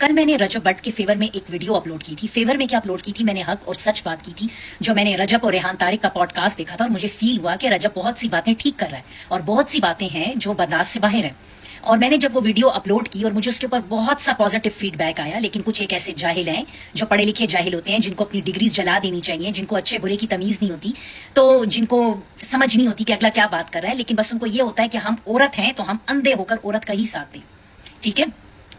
कल मैंने रजब भट्ट के फेवर में एक वीडियो अपलोड की थी। फेवर में क्या अपलोड की थी, मैंने हक और सच बात की थी। जो मैंने रजब और रेहान तारिक का पॉडकास्ट देखा था और मुझे फील हुआ कि रजब बहुत सी बातें ठीक कर रहा है और बहुत सी बातें हैं जो बर्दाश्त से बाहर है। और मैंने जब वो वीडियो अपलोड की और मुझे उसके ऊपर बहुत सा पॉजिटिव फीडबैक आया, लेकिन कुछ एक ऐसे जाहिल हैं जो पढ़े लिखे जाहिल होते हैं, जिनको अपनी डिग्रीज जला देनी चाहिए, जिनको अच्छे बुरे की तमीज नहीं होती, तो जिनको समझ नहीं होती कि अगला क्या बात कर रहा है, लेकिन बस उनको ये होता है कि हम औरत हैं तो हम अंधे होकर औरत का ही साथ दें। ठीक है,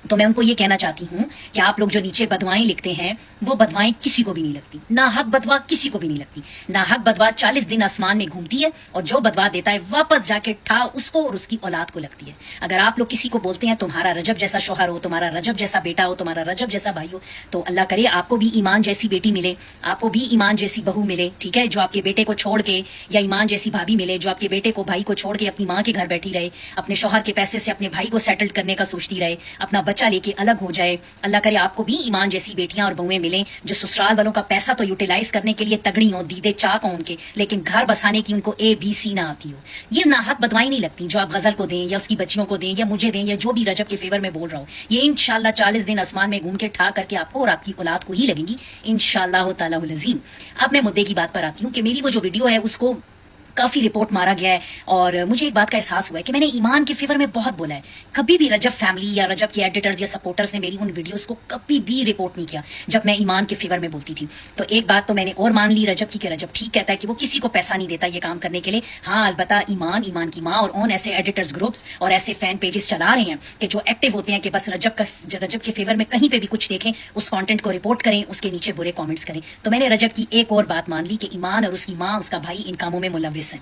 तो मैं उनको ये कहना चाहती हूँ कि आप लोग जो नीचे बदवाएं लिखते हैं वो बदवाएं किसी को भी नहीं लगती। ना हक बदवा किसी को भी नहीं लगती। ना हक बदवा 40 दिन आसमान में घूमती है और जो बदवा देता है वापस जाके ठा उसको और उसकी औलाद को लगती है। अगर आप लोग किसी को बोलते हैं तुम्हारा रजब जैसा शौहर हो, तुम्हारा रजब जैसा बेटा हो, तुम्हारा रजब जैसा भाई हो, तो अल्लाह करे आपको भी ईमान जैसी बेटी मिले, आपको भी ईमान जैसी बहू मिले। ठीक है, जो आपके बेटे को छोड़ के, या ईमान जैसी भाभी मिले जो आपके बेटे को, भाई को छोड़ के अपनी माँ के घर बैठी रहे, अपने शौहर के पैसे से अपने भाई को सेटल करने का सोचती रहे, अपना बच्चा लेके अलग हो जाए। अल्लाह करे आपको भी ईमान जैसी बेटियां और बहुएं मिलें जो ससुराल वालों का पैसा तो यूटिलाइज करने के लिए तगड़ी हो, दीदे चाक हो उनके, लेकिन घर बसाने की उनको ABC ना आती हो। ये नाहक बदवाई नहीं लगती जो आप गजल को दें या उसकी बच्चियों को दें या मुझे दें या जो भी रजब के फेवर में बोल रहा हूँ। ये इंशाल्लाह 40 दिन आसमान में घूम के ठा करके आपको और आपकी औलाद को ही लगेंगी इंशाल्लाह ताला अज़ीम। अब मैं मुद्दे की बात पर आती हूँ कि मेरी वो जो वीडियो है उसको काफी रिपोर्ट मारा गया है और मुझे एक बात का एहसास हुआ है कि मैंने ईमान के फेवर में बहुत बोला है। कभी भी रजब फैमिली या रजब के एडिटर्स या सपोर्टर्स ने मेरी उन वीडियोस को कभी भी रिपोर्ट नहीं किया जब मैं ईमान के फेवर में बोलती थी। तो एक बात तो मैंने और मान ली रजब की कि रजब ठीक कहता है कि वो किसी को पैसा नहीं देता ये काम करने के लिए। हाँ, अलबत्ता ईमान, ईमान की माँ और ऑन ऐसे एडिटर्स ग्रुप्स और ऐसे फैन पेजेस चला रहे हैं कि जो एक्टिव होते हैं कि बस रजब के फेवर में कहीं पे भी कुछ देखें उस कॉन्टेंट को रिपोर्ट करें, उसके नीचे बुरे कॉमेंट्स करें। तो मैंने रजब की एक और बात मान ली कि ईमान और उसकी माँ, उसका भाई इन कामों में मुलव्विस है।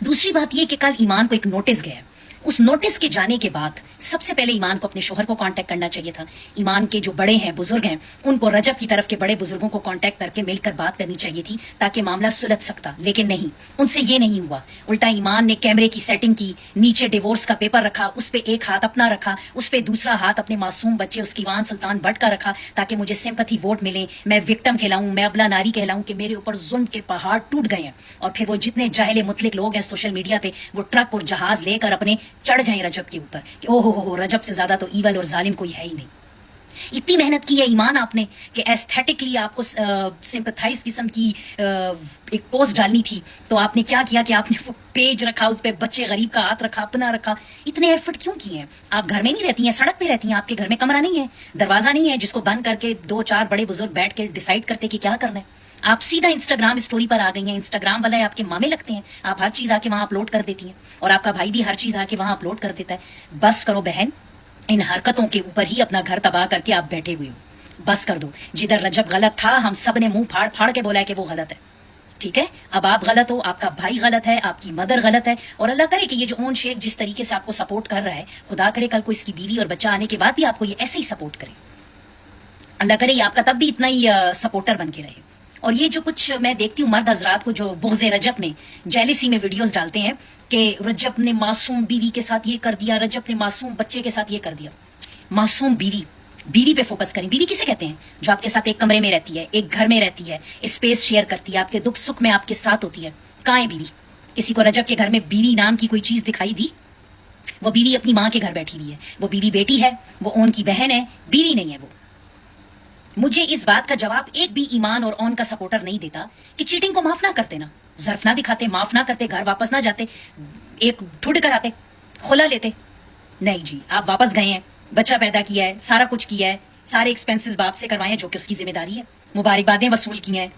दूसरी बात यह कि कल ईमान को एक नोटिस गया। उस नोटिस के जाने के बाद सबसे पहले ईमान को अपने शोहर को कांटेक्ट करना चाहिए था। ईमान के जो बड़े हैं, बुजुर्ग हैं, उनको रजब की तरफ के बड़े बुजुर्गों को कांटेक्ट करके मिलकर बात करनी चाहिए थी ताकि मामला सुलझ सकता, लेकिन नहीं, उनसे ये नहीं हुआ। उल्टा ईमान ने कैमरे की सेटिंग की, नीचे डिवोर्स का पेपर रखा, उस पे एक हाथ अपना रखा, उस पे दूसरा हाथ अपने मासूम बच्चे उसकी वान सुल्तान भट्ट का रखा ताकि मुझे सिंपैथी वोट मिले, मैं विक्टिम कहलाऊं, मैं अबला नारी कहलाऊं कि मेरे ऊपर जुल्म के पहाड़ टूट गए हैं। और फिर वो जितने जाहिले मुतलिक लोग हैं सोशल मीडिया पे, वो ट्रक और जहाज लेकर अपने चढ़ जाएं रजब के ऊपर कि ओहो हो रजब से ज्यादा तो ईवल और जालिम कोई है ही नहीं। इतनी मेहनत की है ईमान आपने कि एस्थेटिकली आपको सिंपथाइज किस्म की एक पोस्ट डालनी थी, तो आपने क्या किया कि आपने वो पेज रखा, उस पे बच्चे गरीब का हाथ रखा, अपना रखा। इतने एफर्ट क्यों किए हैं? आप घर में नहीं रहती हैं, सड़क पे रहती हैं, आपके घर में कमरा नहीं है, दरवाजा नहीं है जिसको बंद करके 2-4 बड़े बुजुर्ग बैठ के डिसाइड करते कि क्या करना है। आप सीधा इंस्टाग्राम स्टोरी पर आ गई हैं। इंस्टाग्राम वाले आपके मामे लगते हैं, आप हर चीज आके वहां अपलोड कर देती हैं और आपका भाई भी हर चीज आके वहां अपलोड कर देता है। बस करो बहन, इन हरकतों के ऊपर ही अपना घर तबाह करके आप बैठे हुए हो। बस कर दो। जिधर रजब गलत था हम सब ने मुंह फाड़ फाड़ के बोला है कि वो गलत है। ठीक है, अब आप गलत हो, आपका भाई गलत है, आपकी मदर गलत है। और अल्लाह करे कि ये जो ओन शेख जिस तरीके से आपको सपोर्ट कर रहा है, खुदा करे कल को इसकी बीवी और बच्चा आने के बाद भी आपको ये ऐसे ही सपोर्ट करे। अल्लाह करे आपका तब भी इतना ही सपोर्टर बन के रहे। और ये जो कुछ मैं देखती हूँ मर्द हजरात को जो बुग़्ज़ रजब में, जेलिसी में वीडियोस डालते हैं कि रजब ने मासूम बीवी के साथ ये कर दिया, रजब ने मासूम बच्चे के साथ ये कर दिया। मासूम बीवी पे फोकस करें। बीवी किसे कहते हैं? जो आपके साथ एक कमरे में रहती है, एक घर में रहती है, स्पेस शेयर करती है, आपके दुख सुख में आपके साथ होती है। कहाँ है बीवी? किसी को रजब के घर में बीवी नाम की कोई चीज दिखाई दी? वो बीवी अपनी माँ के घर बैठी हुई है, वो बीवी बेटी है, वो ओन की बहन है, बीवी नहीं है वो। मुझे इस बात का जवाब एक भी ईमान और ऑन का सपोर्टर नहीं देता कि चीटिंग को माफ ना करते, ना जर्फ ना दिखाते, माफ ना करते, घर वापस ना जाते, एक ढूंढ कर आते, खुला लेते। नहीं जी, आप वापस गए हैं, बच्चा पैदा किया है, सारा कुछ किया है, सारे एक्सपेंसेस बाप से करवाए हैं जो कि उसकी जिम्मेदारी है, मुबारकबादें वसूल की हैं,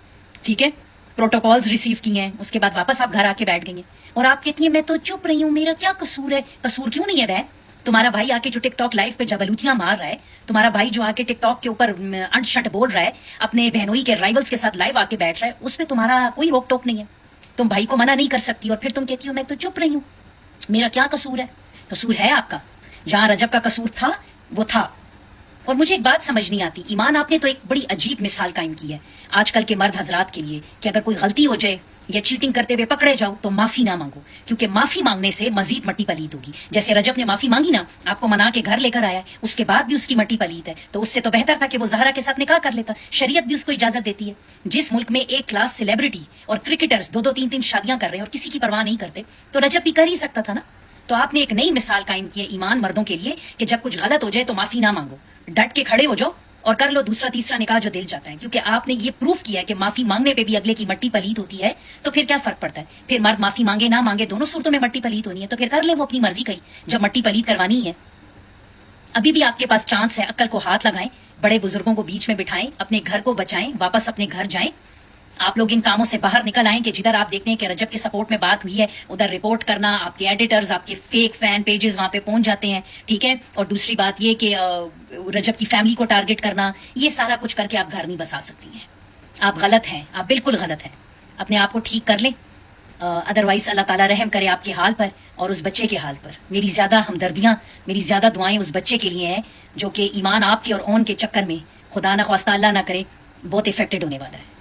ठीक है, प्रोटोकॉल्स रिसीव किए हैं, उसके बाद वापस आप घर आके बैठ गई हैं और आप कहती हैं मैं तो चुप रही हूं, मेरा क्या कसूर है? कसूर क्यों नहीं है बहन? तुम्हारा भाई आके जो टिकटॉक लाइव पे जबलूतियां मार रहा है, तुम्हारा भाई जो आके टिकटॉक के ऊपर अनशट बोल रहा है, अपने बहनोई के राइवल्स के साथ लाइव आके बैठ रहा है, उस पर तुम्हारा कोई रोक टोक नहीं है। तुम भाई को मना नहीं कर सकती और फिर तुम कहती हो मैं तो चुप रही हूं, मेरा क्या कसूर है? कसूर है आपका। जहां रजब का कसूर था वो था। और मुझे एक बात समझ नहीं आती, ईमान आपने तो एक बड़ी अजीब मिसाल कायम की है आजकल के मर्द हजरात के लिए कि अगर कोई गलती हो जाए या चीटिंग करते हुए पकड़े जाओ तो माफी ना मांगो, क्योंकि माफी मांगने से मजीद मट्टी पलीत होगी। जैसे रजब ने माफी मांगी ना, आपको मना के घर लेकर आया, उसके बाद भी उसकी मट्टी पलीत है, तो उससे तो बेहतर था कि वो ज़हरा के साथ निकाह कर लेता। शरीयत भी उसको इजाजत देती है। जिस मुल्क में एक क्लास सेलिब्रिटी और क्रिकेटर्स 2-2, 3-3 शादियां कर रहे हैं और किसी की परवाह नहीं करते, तो रजब भी कर ही सकता था ना। تو آپ نے ایک نئی مثال قائم کی ہے ایمان مردوں کے لیے کہ جب کچھ غلط ہو جائے تو معافی نہ مانگو، ڈٹ کے کھڑے ہو جاؤ اور کر لو دوسرا تیسرا نکاح جو دل چاہتا ہے، کیونکہ آپ نے یہ پروف کیا ہے کہ معافی مانگنے پہ بھی اگلے کی مٹی پلیت ہوتی ہے، تو پھر کیا فرق پڑتا ہے؟ پھر مرد معافی مانگے نہ مانگے دونوں صورتوں میں مٹی پلیت ہونی ہے، تو پھر کر لیں وہ اپنی مرضی کہیں جب مٹی پلیت کروانی ہے۔ ابھی بھی آپ کے پاس چانس ہے، عقل کو ہاتھ لگائیں، بڑے بزرگوں کو بیچ میں بٹھائیں، اپنے گھر کو بچائیں، واپس اپنے گھر جائیں۔ آپ لوگ ان کاموں سے باہر نکل آئیں کہ جدھر آپ دیکھتے ہیں کہ رجب کے سپورٹ میں بات ہوئی ہے ادھر رپورٹ کرنا، آپ کے ایڈیٹرز آپ کے فیک فین پیجز وہاں پہ پہنچ جاتے ہیں، ٹھیک ہے؟ اور دوسری بات یہ کہ رجب کی فیملی کو ٹارگٹ کرنا، یہ سارا کچھ کر کے آپ گھر نہیں بسا سکتی ہیں۔ آپ غلط ہیں، آپ بالکل غلط ہیں، اپنے آپ کو ٹھیک کر لیں، ادروائز اللہ تعالیٰ رحم کرے آپ کے حال پر اور اس بچے کے حال پر۔ میری زیادہ ہمدردیاں، میری زیادہ دعائیں اس بچے کے لیے ہیں جو کہ ایمان آپ کے اور اون کے چکر میں خدا نخواستہ اللہ نہ کرے بہت افیکٹڈ ہونے والا ہے۔